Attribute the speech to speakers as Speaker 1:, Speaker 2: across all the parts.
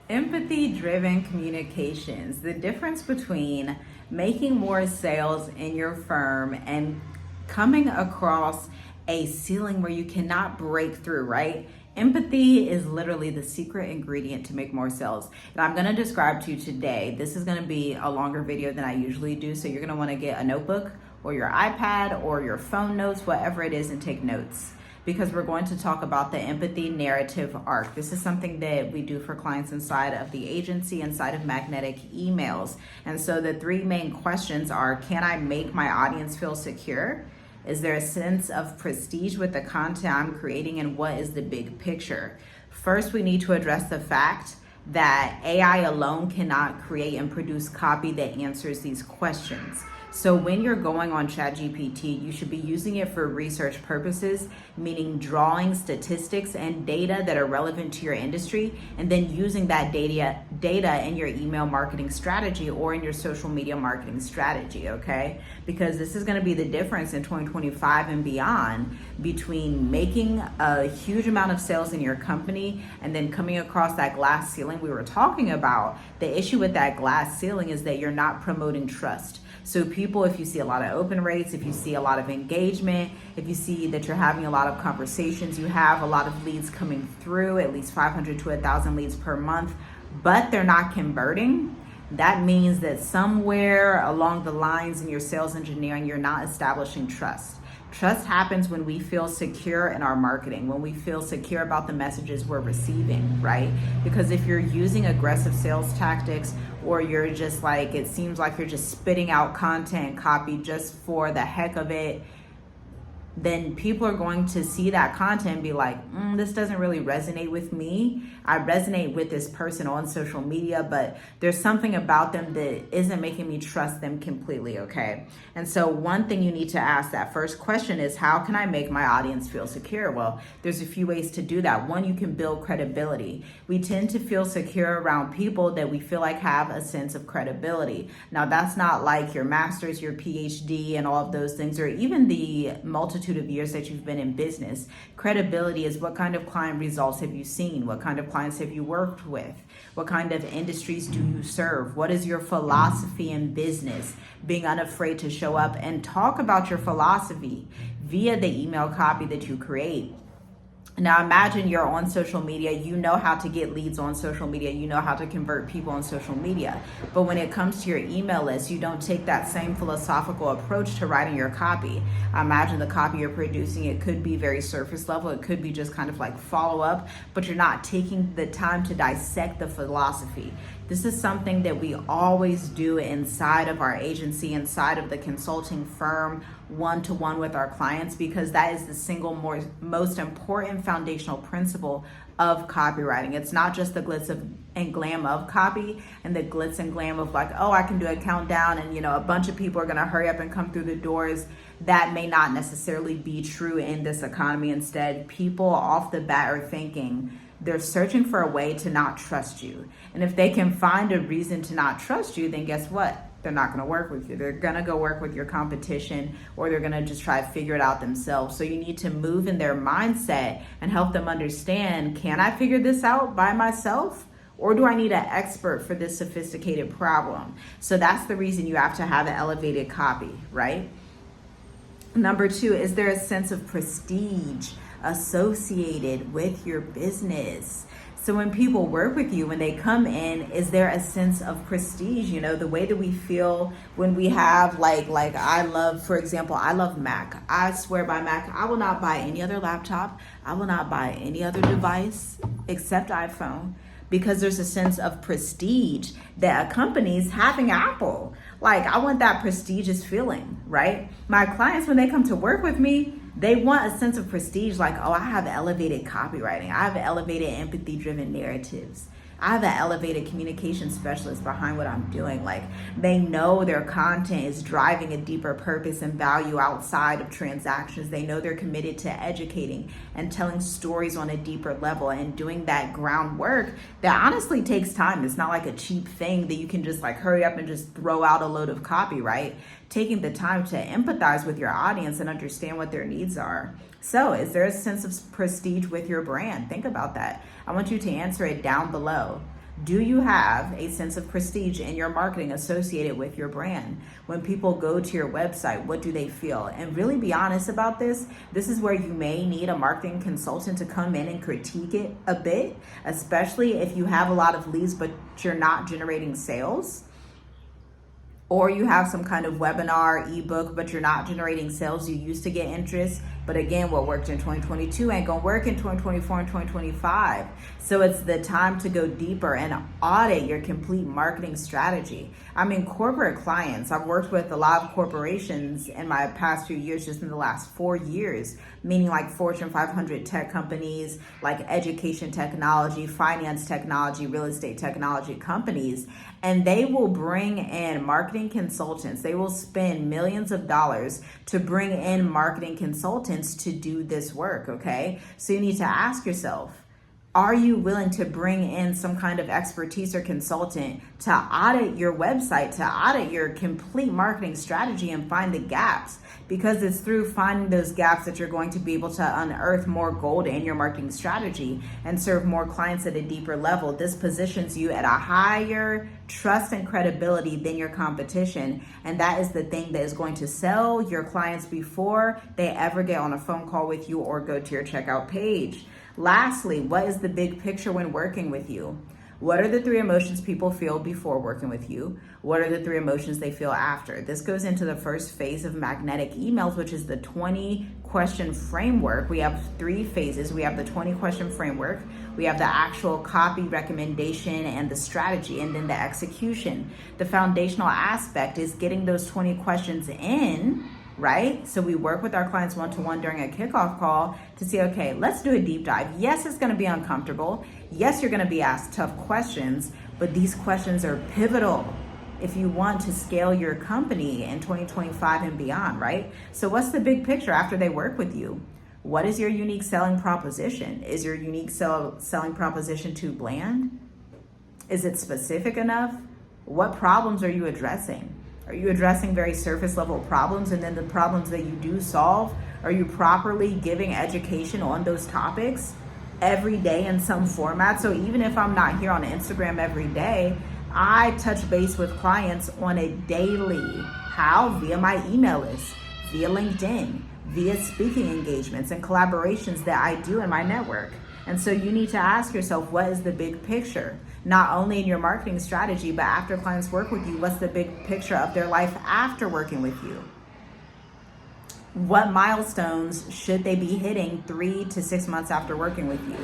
Speaker 1: Empathy-driven communications, the difference between making more sales in your firm and coming across a ceiling where you cannot break through, right? Empathy is literally the secret ingredient to make more sales. And I'm gonna describe to you today, this is gonna be a longer video than I usually do, so you're gonna wanna get a notebook or your iPad or your phone notes, whatever it is, and take notes, because we're going to talk about the empathy narrative arc. This is something that we do for clients inside of the agency, inside of Magnetic Emails. And so the three main questions are, can I make my audience feel secure? Is there a sense of prestige with the content I'm creating? And what is the big picture? First, we need to address the fact that AI alone cannot create and produce copy that answers these questions. So when you're going on ChatGPT, you should be using it for research purposes, meaning drawing statistics and data that are relevant to your industry, and then using that data in your email marketing strategy or in your social media marketing strategy, okay? Because this is gonna be the difference in 2025 and beyond between making a huge amount of sales in your company and then coming across that glass ceiling we were talking about. The issue with that glass ceiling is that you're not promoting trust. So people, if you see a lot of open rates, if you see a lot of engagement, if you see that you're having a lot of conversations, you have a lot of leads coming through, at least 500 to 1,000 leads per month, but they're not converting, that means that somewhere along the lines in your sales engineering, you're not establishing trust. Trust happens when we feel secure in our marketing, when we feel secure about the messages we're receiving, right? Because if you're using aggressive sales tactics, or you're just like, it seems like you're just spitting out content copy just for the heck of it, then people are going to see that content and be like, this doesn't really resonate with me. I resonate with this person on social media, but there's something about them that isn't making me trust them completely, okay? And so one thing you need to ask, that first question is, how can I make my audience feel secure? Well, there's a few ways to do that. One, you can build credibility. We tend to feel secure around people that we feel like have a sense of credibility. Now, that's not like your master's, your PhD, and all of those things, or even the multitude of years that you've been in business. Credibility is, what kind of client results have you seen? What kind of clients have you worked with? What kind of industries do you serve? What is your philosophy in business? Being unafraid to show up and talk about your philosophy via the email copy that you create. Now imagine you're on social media, you know how to get leads on social media, you know how to convert people on social media. But when it comes to your email list, you don't take that same philosophical approach to writing your copy. I imagine the copy you're producing, it could be very surface level, it could be just kind of like follow up, but you're not taking the time to dissect the philosophy. This is something that we always do inside of our agency, inside of the consulting firm, one-to-one with our clients, because that is the single most important foundational principle of copywriting. It's not just the glitz and glam of copy and the glitz and glam of like, oh, I can do a countdown and a bunch of people are gonna hurry up and come through the doors. That may not necessarily be true in this economy. Instead, people off the bat are thinking, they're searching for a way to not trust you. And if they can find a reason to not trust you, then guess what? They're not gonna work with you. They're gonna go work with your competition, or they're gonna just try to figure it out themselves. So you need to move in their mindset and help them understand, can I figure this out by myself? Or do I need an expert for this sophisticated problem? So that's the reason you have to have an elevated copy, right? Number two, is there a sense of prestige associated with your business? So when people work with you, when they come in, is there a sense of prestige? The way that we feel when we have like I love, for example, I love Mac. I swear by Mac. I will not buy any other laptop. I will not buy any other device except iPhone, because there's a sense of prestige that accompanies having Apple. Like, I want that prestigious feeling, right? My clients, when they come to work with me, they want a sense of prestige, like, oh, I have elevated copywriting. I have elevated empathy-driven narratives. I have an elevated communication specialist behind what I'm doing. Like, they know their content is driving a deeper purpose and value outside of transactions. They know they're committed to educating and telling stories on a deeper level and doing that groundwork that honestly takes time. It's not like a cheap thing that you can just like hurry up and just throw out a load of copy, right? Taking the time to empathize with your audience and understand what their needs are. So is there a sense of prestige with your brand? Think about that. I want you to answer it down below. Do you have a sense of prestige in your marketing associated with your brand? When people go to your website, what do they feel? And really be honest about this. This is where you may need a marketing consultant to come in and critique it a bit, especially if you have a lot of leads, but you're not generating sales. Or you have some kind of webinar, ebook, but you're not generating sales. You used to get interest, but again, what worked in 2022 ain't gonna work in 2024 and 2025. So it's the time to go deeper and audit your complete marketing strategy. I mean, corporate clients, I've worked with a lot of corporations in my past few years, just in the last 4 years, meaning like Fortune 500 tech companies, like education technology, finance technology, real estate technology companies, and they will bring in marketing consultants. They will spend millions of dollars to bring in marketing consultants to do this work, okay? So you need to ask yourself, are you willing to bring in some kind of expertise or consultant to audit your website, to audit your complete marketing strategy and find the gaps? Because it's through finding those gaps that you're going to be able to unearth more gold in your marketing strategy and serve more clients at a deeper level. This positions you at a higher trust and credibility than your competition. And that is the thing that is going to sell your clients before they ever get on a phone call with you or go to your checkout page. Lastly, what is the big picture when working with you? What are the 3 emotions people feel before working with you? What are the 3 emotions they feel after? This goes into the first phase of magnetic emails, which is the 20 question framework. We have 3 phases. We have the 20 question framework. We have the actual copy recommendation and the strategy, and then the execution. The foundational aspect is getting those 20 questions in, right? So we work with our clients one-to-one during a kickoff call to see, okay, let's do a deep dive. Yes, it's going to be uncomfortable. Yes, you're going to be asked tough questions, but these questions are pivotal if you want to scale your company in 2025 and beyond, right? So what's the big picture after they work with you? What is your unique selling proposition? Is your unique selling proposition too bland? Is it specific enough? What problems are you addressing? Are you addressing very surface level problems? And then the problems that you do solve, are you properly giving education on those topics every day in some format? So even if I'm not here on Instagram every day, I touch base with clients on a daily. How? Via my email list, via LinkedIn, via speaking engagements and collaborations that I do in my network. And so you need to ask yourself, what is the big picture? Not only in your marketing strategy, but after clients work with you, what's the big picture of their life after working with you? What milestones should they be hitting 3 to 6 months after working with you?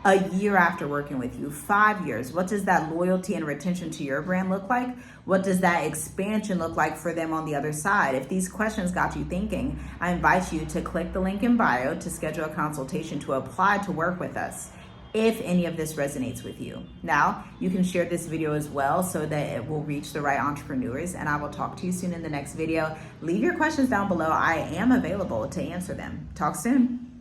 Speaker 1: A year after working with you, 5 years. What does that loyalty and retention to your brand look like? What does that expansion look like for them on the other side? If these questions got you thinking, I invite you to click the link in bio to schedule a consultation to apply to work with us, if any of this resonates with you. Now, you can share this video as well so that it will reach the right entrepreneurs, and I will talk to you soon in the next video. Leave your questions down below. I am available to answer them. Talk soon.